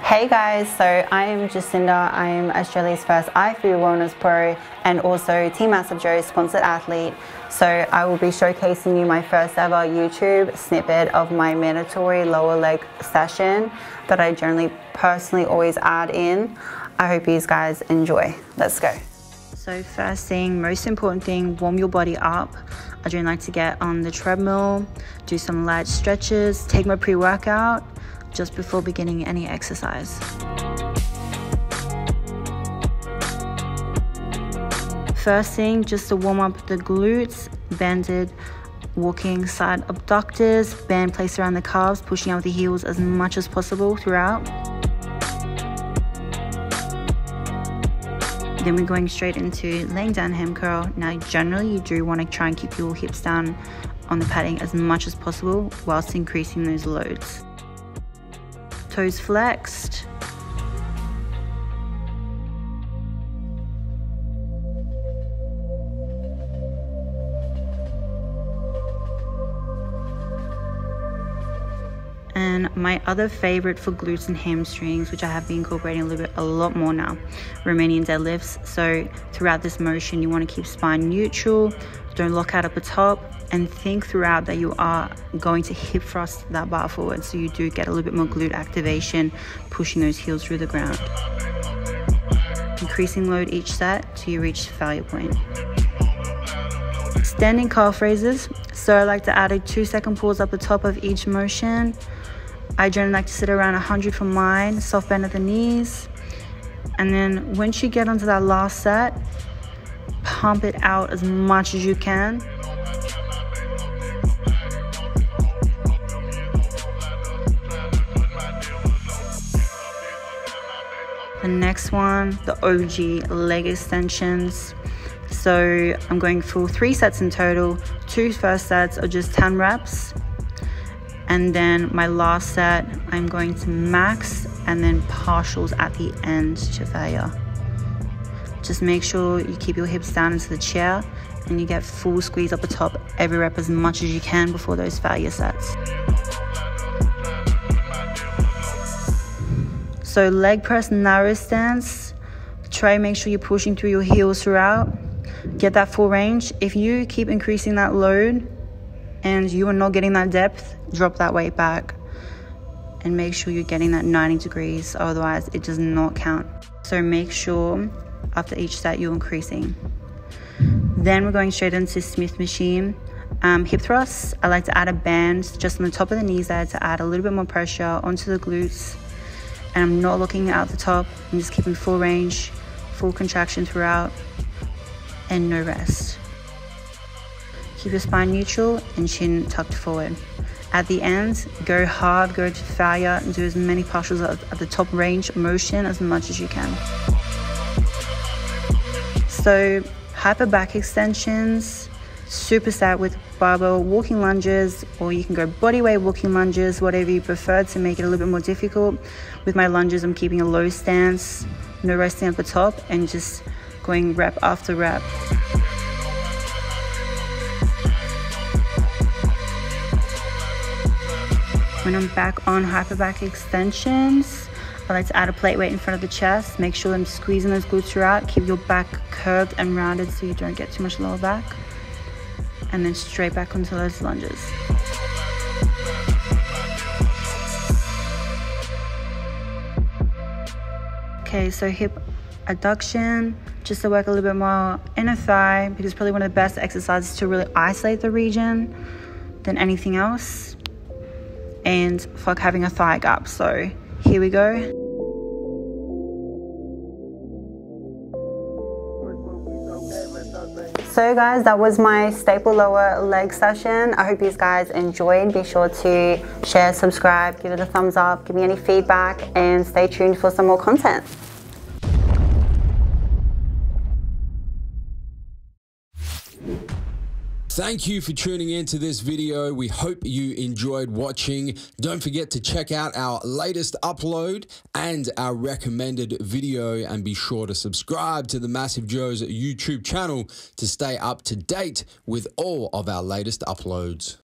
Hey guys, so I am Jacinda. I am Australia's first iFood Wellness Pro and also Team Massive Joe's sponsored athlete. So I will be showcasing you my first ever YouTube snippet of my mandatory lower leg session that I generally personally always add in. I hope you guys enjoy. Let's go. So first thing, most important thing, warm your body up. I generally like to get on the treadmill, do some light stretches, take my pre-workout just before beginning any exercise. First thing, just to warm up the glutes, banded walking side abductors, band placed around the calves, pushing out with the heels as much as possible throughout. Then we're going straight into laying down ham curl. Now generally you do want to try and keep your hips down on the padding as much as possible whilst increasing those loads. Toes flexed. And my other favorite for glutes and hamstrings, which I have been incorporating a lot more now, Romanian deadlifts. So throughout this motion, you want to keep spine neutral, don't lock out at the top, and think throughout that you are going to hip thrust that bar forward, so you do get a little bit more glute activation, pushing those heels through the ground. Increasing load each set till you reach failure point. Standing calf raises. So I like to add a 2-second pause up the top of each motion. I generally like to sit around 100 for mine, soft bend at the knees. And then once you get onto that last set, pump it out as much as you can. The next one, the OG leg extensions. So I'm going for 3 sets in total. 2 first sets are just 10 reps. And then my last set, I'm going to max and then partials at the end to failure. Just make sure you keep your hips down into the chair and you get full squeeze up the top every rep as much as you can before those failure sets. So leg press, narrow stance. Try make sure you're pushing through your heels throughout. Get that full range. If you keep increasing that load and you are not getting that depth, drop that weight back and make sure you're getting that 90 degrees, otherwise it does not count. So make sure after each set you're increasing. Then we're going straight into Smith machine. Hip thrusts. I like to add a band just on the top of the knees there to add a little bit more pressure onto the glutes. And I'm not looking out the top. I'm just keeping full range, full contraction throughout, and no rest. Keep your spine neutral and chin tucked forward. At the end, go hard, go to failure, and do as many partials at the top range motion as much as you can. So, hyper back extensions, superset with barbell walking lunges, or you can go bodyweight walking lunges, whatever you prefer to make it a little bit more difficult. With my lunges, I'm keeping a low stance, no resting at the top, and just going rep after rep. When I'm back on hyper back extensions, I like to add a plate weight in front of the chest. Make sure I'm squeezing those glutes throughout. Keep your back curved and rounded so you don't get too much lower back. And then straight back onto those lunges. Okay, so hip adduction, just to work a little bit more inner thigh, because it's probably one of the best exercises to really isolate the region than anything else. And fuck having a thigh gap. So here we go. So guys, that was my staple lower leg session. I hope you guys enjoyed. Be sure to share, subscribe, give it a thumbs up, give me any feedback, and stay tuned for some more content. Thank you for tuning in to this video. We hope you enjoyed watching. Don't forget to check out our latest upload and our recommended video, and be sure to subscribe to the Massive Joe's YouTube channel to stay up to date with all of our latest uploads.